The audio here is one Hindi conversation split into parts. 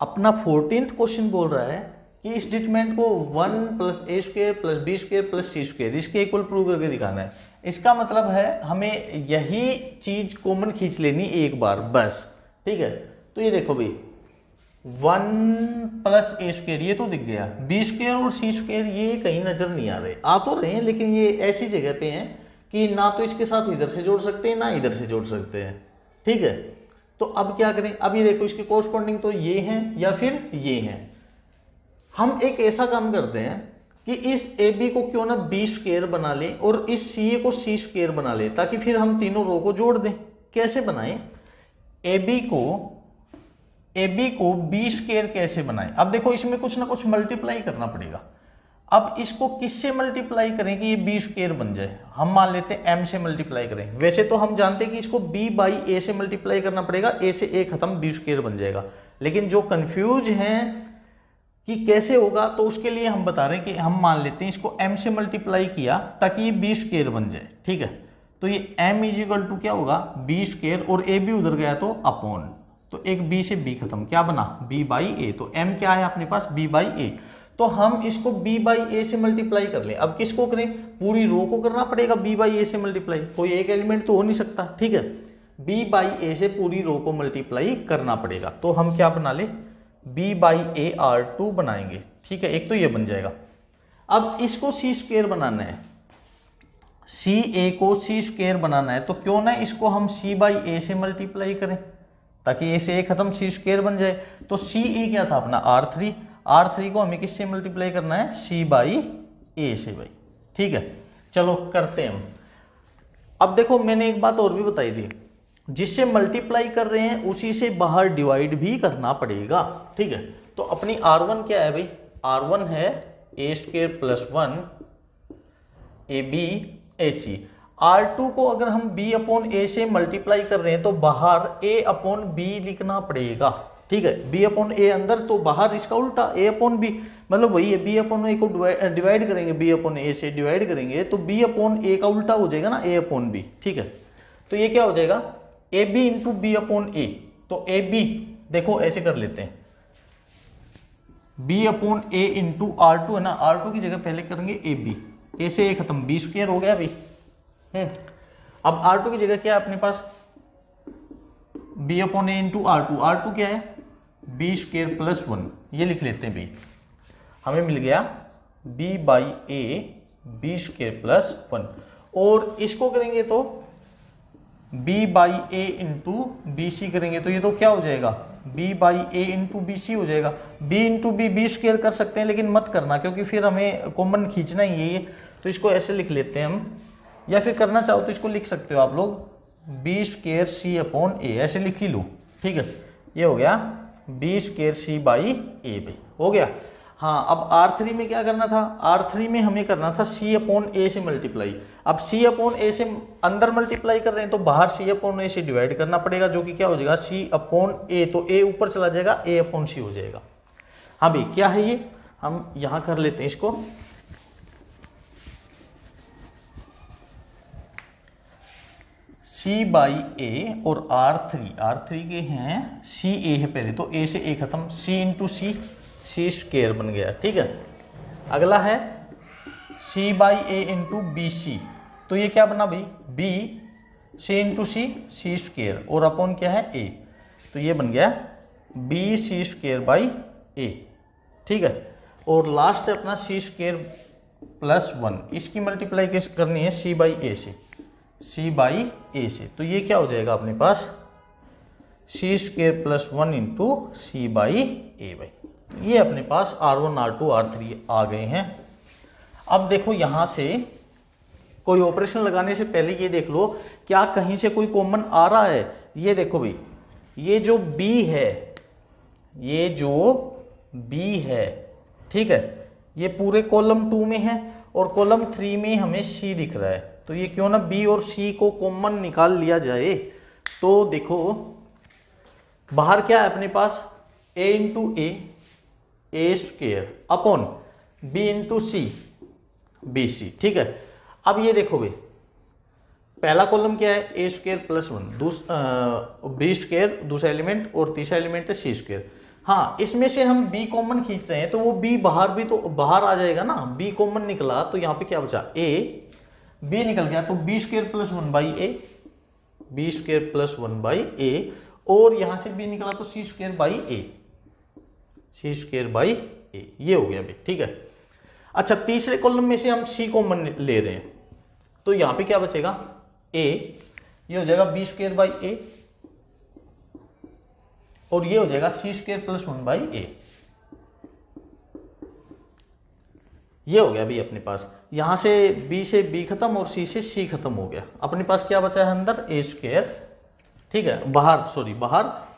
अपना 14th क्वेश्चन बोल रहा है कि इस डिटरमिनेंट को 1 + a² + b² + c² इसके इक्वल प्रूव करके दिखाना है। इसका मतलब है हमें यही चीज कॉमन खींच लेनी एक बार बस, ठीक है। तो ये देखो भाई 1 + a² ये तो दिख गया, b² और c² ये कहीं नजर नहीं आ रहे, आ तो रहे हैं लेकिन ये ऐसी जगह पे हैं कि ना तो इसके साथ इधर से जोड़ सकते हैं ना इधर से जोड़ सकते हैं, ठीक है। तो अब क्या करें, अब ये देखो इसके कोरस्पॉन्डिंग तो ये हैं या फिर ये हैं। हम एक ऐसा काम करते हैं कि इस AB को क्यों ना b² बना लें और इस CA को c² बना लें, ताकि फिर हम तीनों रो को जोड़ दें। कैसे बनाएं, AB को b² कैसे बनाएं। अब देखो इसमें कुछ ना कुछ मल्टीप्लाई करना पड़ेगा। अब इसको किससे मल्टीप्लाई करें कि ये b² बन जाए। हम मान लेते हैं m से मल्टीप्लाई करें। वैसे तो हम जानते हैं कि इसको b/a से मल्टीप्लाई करना पड़ेगा, a से a खत्म b² बन जाएगा। लेकिन जो कंफ्यूज हैं कि कैसे होगा, तो उसके लिए हम बता रहे हैं कि हम मान लेते हैं इसको m से मल्टीप्लाई किया ताकि ये b² बन जाए, ठीक है। तो ये m = क्या होगा b² और a भी उधर गया तो अपॉन, तो एक b से b खत्म, क्या बना b/a। तो m क्या है अपने पास b/a। तो हम इसको b/a से मल्टीप्लाई कर लें। अब किसको करें, पूरी रो को करना पड़ेगा b/a से मल्टीप्लाई, कोई एक एलिमेंट तो हो नहीं सकता, ठीक है। b/a से पूरी रो को मल्टीप्लाई करना पड़ेगा। तो हम क्या बना ले b/a r2 बनाएंगे, ठीक है। एक तो ये बन जाएगा। अब इसको c² बनाना है, CA को c² बनाना है, तो क्यों ना इसको हम c/a से मल्टीप्लाई करें ताकि a से a खत्म c² बन जाए। तो CA क्या था अपना R3 को हमें किससे मल्टीप्लाई करना है c/a से भाई, ठीक है। चलो करते हैं हम। अब देखो मैंने एक बात और भी बताई थी, जिससे मल्टीप्लाई कर रहे हैं उसी से बाहर डिवाइड भी करना पड़ेगा, ठीक है। तो अपनी R1 क्या है भाई, R1 है a² + 1 AB AC। R2 को अगर हम b/a से मल्टीप्लाई कर रहे हैं तो बाहर a/b लिखना पड़ेगा, ठीक है। b/a अंदर तो बाहर इसका उल्टा a/b, मतलब वही है b/a को डिवाइड करेंगे, b/a से डिवाइड करेंगे तो b/a का उल्टा हो जाएगा ना a/b, ठीक है। तो ये क्या हो जाएगा AB × b/a। तो AB देखो ऐसे कर लेते हैं, b/a × R2 है ना, R2 की जगह पहले करेंगे AB, a से a खत्म b² हो गया भाई। अब R2 की जगह क्या है अपने पास b/a × R2 क्या है b² + 1, ये लिख लेते हैं भाई। हमें मिल गया b/a b² + 1, और इसको करेंगे तो b/a × bc करेंगे तो ये तो क्या हो जाएगा b/a × bc हो जाएगा। b × b b² कर सकते हैं लेकिन मत करना, क्योंकि फिर हमें कॉमन खींचना ही है ये। तो इसको ऐसे लिख लेते हैं हम, या फिर करना चाहो तो इसको लिख सकते हो आप लोग b² c/a, ऐसे लिख ही लो, ठीक है। ये हो गया b² c/a भाई, हो गया। हाँ अब R3 में क्या करना था, R3 में हमें करना था c/a से मल्टीप्लाई। अब c/a से अंदर मल्टीप्लाई कर रहे हैं तो बाहर c/a से डिवाइड करना पड़ेगा, जो कि क्या हो जाएगा c/a, तो a ऊपर चला जाएगा a/c हो जाएगा। हाँ भाई क्या है ये, हम यहां कर लेते हैं इसको। c/a और R3 के हैं CA है पहले, तो a से a खत्म, c × c² बन गया, ठीक है। अगला है c/a × bc, तो ये क्या बना भाई b c × c² और अपॉन क्या है a, तो ये बन गया bc² a, ठीक है। और लास्ट है अपना c² + 1, इसकी मल्टीप्लाई किस करनी है c/a से, तो ये क्या हो जाएगा अपने पास c² + 1 × c/a भाई। ये अपने पास R1 R2 R3 आ गए हैं। अब देखो यहां से कोई ऑपरेशन लगाने से पहले ये देख लो क्या कहीं से कोई कॉमन आ रहा है। ये देखो भाई, ये जो B है, ठीक है, ये पूरे कॉलम 2 में है और कॉलम 3 में हमें C दिख रहा है, तो ये क्यों ना B और C को कॉमन निकाल लिया जाए। तो देखो बाहर क्या है अपने पास a × a² upon b × c bc, ठीक है। अब ये देखो भाई पहला कॉलम क्या है a² + 1, b² दूसरा एलिमेंट और तीसरा एलिमेंट है c²। हाँ, इसमें से हम b कॉमन खींच रहे हैं तो वो b बाहर भी तो बाहर आ जाएगा ना, b कॉमन निकला तो यहाँ पे क्या बचा a, b निकल गया तो b square plus 1/a, b square plus 1/a, और यहां से b निकला तो c square by a, c square by a, ये हो गया भी। ठीक है। अच्छा, तीसरे कॉलम में से हम c कॉमन ले रहे हैं तो यहां पे क्या बचेगा a, ये हो जाएगा b स्क्वायर बाई a, और ये हो जाएगा c स्क्वायर प्लस 1/a। ये हो गया भी अपने पास, यहां से b से b खत्म और c से c खत्म हो गया। अपने पास क्या बचा है अंदर a स्क्वायर, ठीक है, बाहर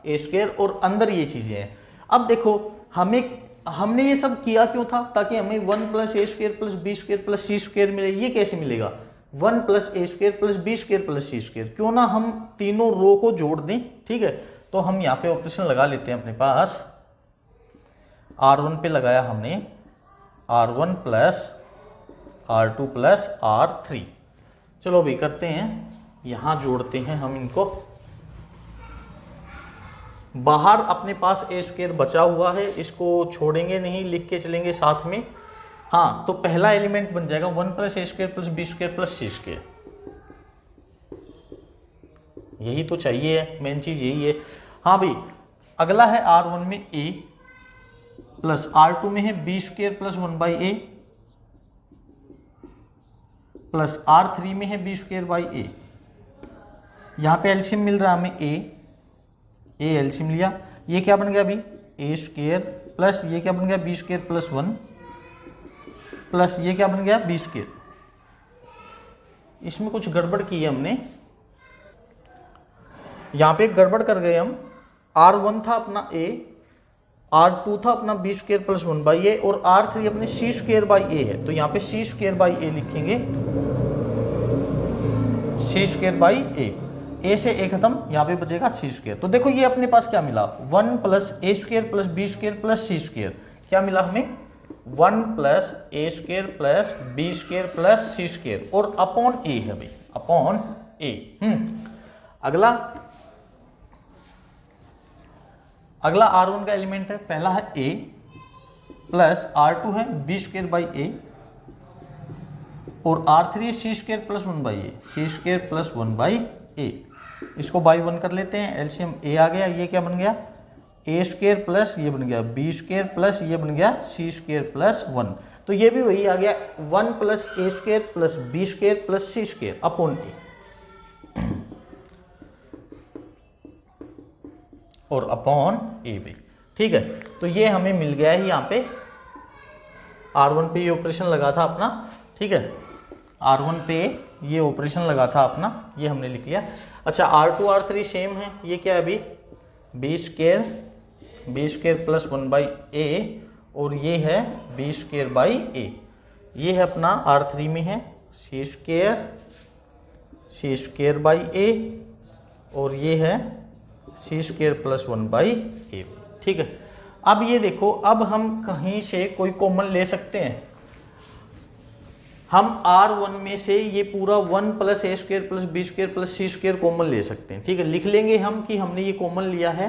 a स्क्वायर और अंदर ये चीजें हैं। अब देखो हमने ये सब किया क्यों था, ताकि हमें 1 plus a square plus b square plus c square मिले। ये कैसे मिलेगा, 1 plus a square plus b square plus c square, क्यों ना हम तीनों रो को जोड़ दें। ठीक है, तो हम यहाँ पे ऑपरेशन लगा लेते हैं। अपने पास R1 पे लगाया हमने R1 plus R2 plus R3। चलो भी करते हैं, यहां जोड़ते हैं हम इनको। बाहर अपने पास ए स्क्वायर बचा हुआ है, इसको छोड़ेंगे नहीं, लिख के चलेंगे साथ में। हाँ, तो पहला एलिमेंट बन जाएगा 1 plus a square plus b square plus c square. यही तो चाहिए है, मेन चीज यही है। हाँ भाई, अगला है R1 में a प्लस R2 में है B square plus 1/a plus R3 में है बी स्क्वायर बाई a। यहां पे एलसीएम मिल रहा है हमें a एलसीएम लिया, ये क्या बन गया अभी a स्क्वायर प्लस ये क्या बन गया बी स्क्वायर प्लस 1 प्लस ये क्या बन गया बी स्क्वायर। इसमें कुछ गड़बड़ की है हमने, यहां पे गड़बड़ कर गए हम। R1 था अपना a, R2 था अपना बी स्क्वायर प्लस 1/a और R3 अपने सी स्क्वायर बाई a है, तो यहाँ पे सी स्क्वायर बाई a लिखेंगे, सी स्क्वायर बाई a। a से a खत्म, यहाँ पे बचेगा सी स्क्वायर। तो देखो ये अपने पास क्या मिला, 1 plus a square plus b square plus c square. क्या मिला हमें 1 plus a square plus b square plus c square और अपॉन a है भाई, अपॉन a। अगला R1 का एलिमेंट है, पहला है a प्लस R2 है बी स्क्वायर बाई a और R3 सी स्क्वायर प्लस 1/a, सी स्क्वायर प्लस 1/a। इसको बाई 1 कर लेते हैं, एलसीएम a आ गया, ये क्या बन गया a स्क्वायर प्लस ये बन गया b स्क्वायर प्लस ये बन गया c स्क्वायर प्लस 1। तो ये भी वही आ गया 1 plus a square plus b square plus c square upon a और अपॉन a भी। ठीक है, तो ये हमें मिल गया है यहाँ पे R1 पे ये ऑपरेशन लगा था अपना। ठीक है, R1 पे ये ऑपरेशन लगा था अपना, ये हमने लिख लिया। अच्छा, R2 R3 सेम है, ये क्या है अभी b स्क्वायर प्लस 1/a और ये है b स्क्वायर बाई a। ये है अपना R3 में है c स्क्वायर बाई a और ये है c स्क्वायर प्लस 1/a। ठीक है, अब ये देखो, अब हम कहीं से कोई कॉमन ले सकते हैं। हम R1 में से ये पूरा 1 plus a square plus b square plus c square common ले सकते हैं। ठीक है, लिख लेंगे हम कि हमने ये कॉमन लिया है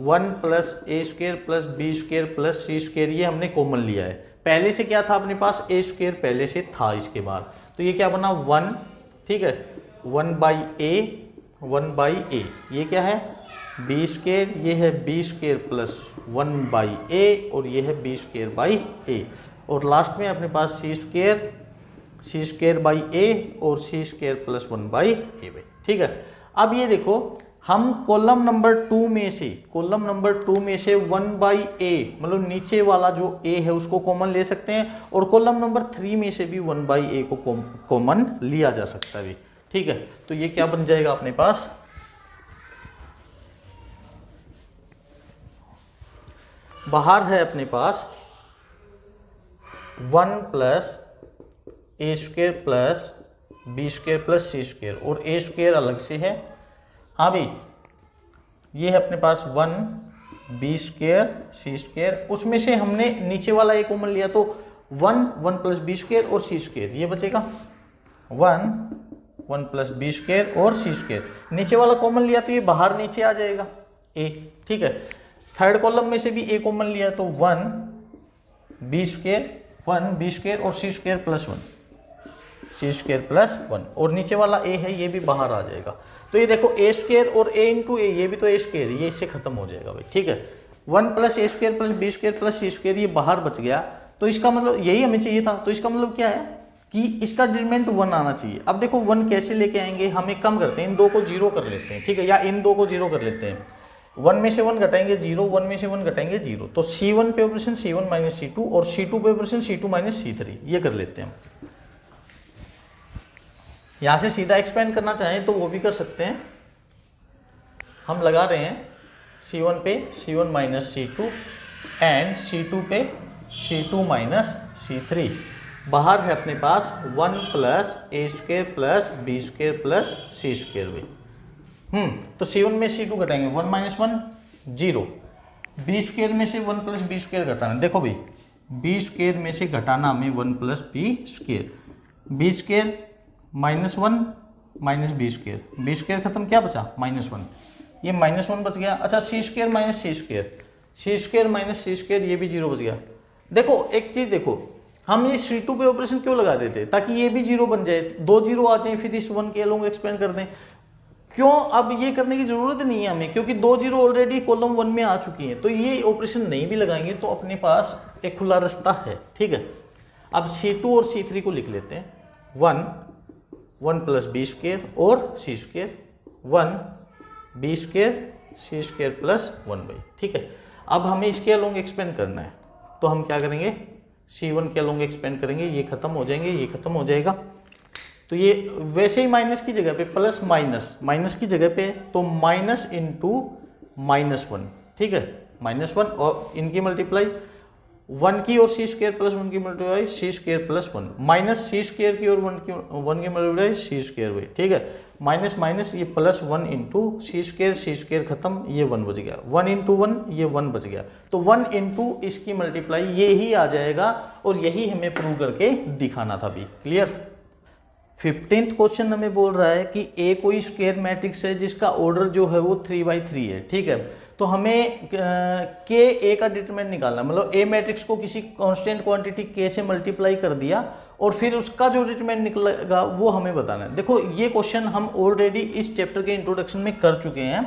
1 plus a square plus b square plus c square, ये हमने कॉमन लिया है। पहले से क्या था अपने पास ए स्क्वायर पहले से था इसके बाद, तो ये क्या बना 1। ठीक है, 1/a, ये क्या है बी स्क्वायर, ये है बी स्क्वायर प्लस 1/a और ये है बी स्क्वायर बाई a और लास्ट में अपने पास सी स्क्वायर बाई a और सी स्क्वायर प्लस 1/a। ठीक है, अब ये देखो, हम कॉलम नंबर 2 में से 1/a मतलब नीचे वाला जो a है उसको कॉमन ले सकते हैं और कॉलम नंबर 3 में से भी 1/a को कॉमन लिया जा सकता है। ठीक है, तो ये क्या बन जाएगा अपने पास, बाहर है अपने पास 1 plus a square plus b square plus c square और ए स्क्वायर अलग से है। हाँ भाई, ये है अपने पास 1 बी स्क्वायर सी स्क्वायर, उसमें से हमने नीचे वाला एक कॉमन लिया तो 1 प्लस बी स्क्वायर और सी स्क्वायर, ये बचेगा 1 प्लस बी स्क्वायर और सी स्क्वायर। नीचे वाला कॉमन लिया तो ये बाहर नीचे आ जाएगा a। ठीक है, थर्ड कॉलम में से भी ए कॉमन लिया तो 1 बी स्क्वायर और सी स्क्वायर प्लस 1 और नीचे वाला ए है ये भी बाहर आ जाएगा। तो ये देखो ए स्क्वायर और ए इंटू ए, ये भी तो ए स्क्वायर, ये इससे खत्म हो जाएगा भाई, ठीक है। 1 plus a square plus b square plus c square ये बाहर बच गया, तो इसका मतलब यही हमें चाहिए था। तो इसका मतलब क्या है कि इसका डिटरमिनेंट 1 आना चाहिए। अब देखो 1 कैसे लेके आएंगे, हम एक कम करते हैं, इन दो को 0 कर लेते हैं, ठीक है, या इन दो को 0 कर लेते हैं। 1 में से 1 घटाएंगे 0, 1 में से 1 घटाएंगे 0, तो C1 पे ऑपरेशन C1 माइनस C2 और C2 पे ऑपरेशन C2 माइनस C3, ये कर लेते हैं। यहां से सीधा एक्सपेंड करना चाहें तो वो भी कर सकते हैं। हम लगा रहे हैं C1 पे C1 minus C2 and C2 पे C2 माइनस C3। बाहर है अपने पास 1 plus a square plus b square plus c square भी। तो C1 में C2 घटाएंगे 1 माइनस 1 0, बी स्क्वायर में से 1 प्लस बी स्क्वायर घटाना, देखो भाई बी स्क्वायर में से घटाना हमें 1 plus b square minus 1 minus b square खत्म, क्या बचा -1, ये -1 बच गया। अच्छा c square minus c square minus c square, ये भी 0 बच गया। देखो एक चीज देखो, हम ये C2 पे ऑपरेशन क्यों लगा देते, ताकि ये भी 0 बन जाए, 2 0 आ जाए, फिर इस 1 के अलोंग एक्सपेंड कर दें। क्यों, अब ये करने की जरूरत नहीं है हमें, क्योंकि 2 0 ऑलरेडी कॉलम 1 में आ चुकी हैं, तो ये ऑपरेशन नहीं भी लगाएंगे तो अपने पास एक खुला रास्ता है, ठीक है। अब C2 और C3 को लिख लेते हैं, 1 प्लस बी स्क्वायर और c square, 1 b square c square plus 1 by, ठीक है। अब हमें इसके अलोंग एक्सपेंड करना है, तो हम क्या करेंगे, C1 के अलोंग एक्सपेंड करेंगे, ये खत्म हो जाएंगे, ये खत्म हो जाएगा। तो ये वैसे ही माइनस की जगह पे प्लस माइनस की जगह पे, तो माइनस इंटू -1, ठीक है, -1 और इनकी मल्टीप्लाई 1 की और सी स्क्वायर प्लस 1 की multiply C square plus 1 minus c square की और 1 की मल्टीप्लाई सी स्क्वायर हुई, ठीक है, माइनस ये प्लस 1 इंटू सी स्क्वायर खत्म, ये 1 बच गया, 1 इंटू 1 ये 1 बच गया, तो 1 इंटू इसकी मल्टीप्लाई ये ही आ जाएगा, और यही हमें प्रूव करके दिखाना था भी। क्लियर। 15th क्वेश्चन हमें बोल रहा है कि ए कोई स्क्वायर मैट्रिक्स है जिसका ऑर्डर जो है वो 3/3 है, ठीक है। तो हमें के ए का डिटरमिनेंट निकालना, मतलब ए मैट्रिक्स को किसी कांस्टेंट क्वांटिटी के से मल्टीप्लाई कर दिया और फिर उसका जो डिटरमिनेंट निकलेगा वो हमें बताना है। देखो ये क्वेश्चन हम ऑलरेडी इस चैप्टर के इंट्रोडक्शन में कर चुके हैं,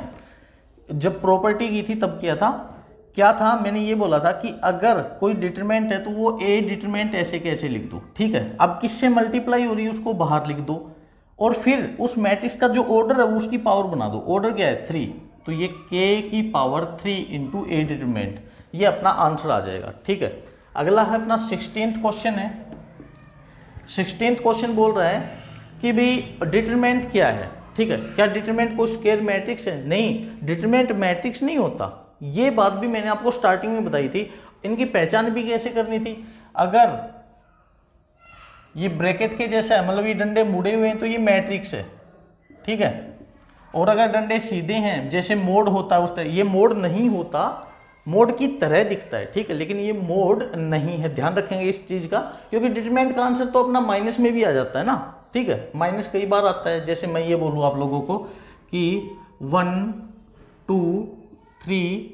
जब प्रॉपर्टी की थी तब किया था। क्या था, मैंने ये बोला था कि अगर कोई डिटरमिनेंट है तो वो ए डिटरमिनेंट ऐसे कैसे लिख दो, ठीक है। अब किससे मल्टीप्लाई हो रही है उसको बाहर लिख दो, और फिर उस मैट्रिक्स का जो ऑर्डर है वो उसकी पावर बना दो। ऑर्डर क्या है 3, तो ये k की पावर 3 इंटू ए डिटरमिनेंट, ये अपना आंसर आ जाएगा, ठीक है। अगला है अपना 16th क्वेश्चन है। 16th क्वेश्चन बोल रहा है कि भाई डिटरमिनेंट क्या है, ठीक है। क्या डिटरमिनेंट कोई स्क्वायर मैट्रिक्स है? नहीं, डिटरमिनेंट मैट्रिक्स नहीं होता, ये बात भी मैंने आपको स्टार्टिंग में बताई थी। इनकी पहचान भी कैसे करनी थी, अगर ये ब्रैकेट के जैसा है, मतलब ये डंडे मुड़े हुए हैं तो ये मैट्रिक्स है, ठीक है। और अगर डंडे सीधे हैं जैसे मोड होता है उस तरह, ये मोड नहीं होता, मोड की तरह दिखता है, ठीक है, लेकिन ये मोड नहीं है, ध्यान रखेंगे इस चीज का, क्योंकि डिटरमिनेंट का आंसर तो अपना माइनस में भी आ जाता है ना, ठीक है। माइनस कई बार आता है, जैसे मैं ये बोलूँ आप लोगों को कि 1 2 3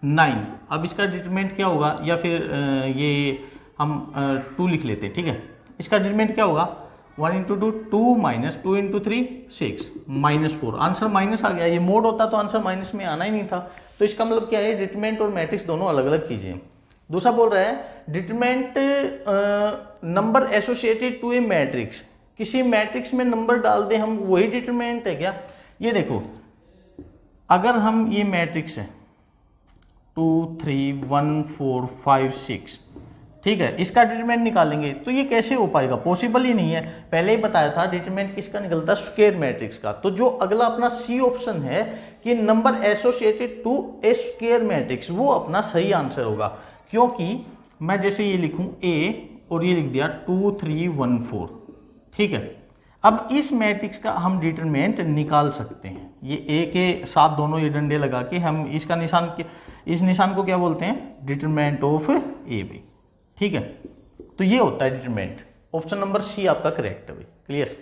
9, अब इसका डिटरमिनेंट क्या होगा, या फिर ये हम 2 लिख लेते हैं, ठीक है। इसका डिटरमिनेंट क्या होगा, 1 into 2 2 minus 2 into 3 6 -4, answer minus आ गया। ये मोड होता तो आंसर माइनस में आना ही नहीं था। तो इसका मतलब क्या है, डिटरमिनेंट और मैट्रिक्स दोनों अलग अलग चीजें हैं। दूसरा बोल रहा है determinant number associated to a matrix, किसी मैट्रिक्स में नंबर डाल दें हम, वही डिटरमिनेंट है क्या। ये देखो, अगर हम ये मैट्रिक्स है 2 3 1 4 5 6, ठीक है, इसका डिटरमिनेंट निकालेंगे तो ये कैसे हो पाएगा, पॉसिबल ही नहीं है। पहले ही बताया था डिटरमिनेंट किसका निकलता है, स्क्वायर मैट्रिक्स का। तो जो अगला अपना सी ऑप्शन है कि number associated to a square matrix, वो अपना सही आंसर होगा, क्योंकि मैं जैसे ये लिखूं ए और ये लिख दिया 2 3 1 4, ठीक है। अब इस मैट्रिक्स का हम डिटरमिनेंट निकाल सकते हैं, ये ए के साथ दोनों ये डंडे लगा के हम इसका निशान, इस निशान को क्या बोलते हैं, डिटरमिनेंट ऑफ ए बी, ठीक है। तो ये होता है डिटरमिनेंट। ऑप्शन नंबर सी आपका करेक्ट है भाई। क्लियर।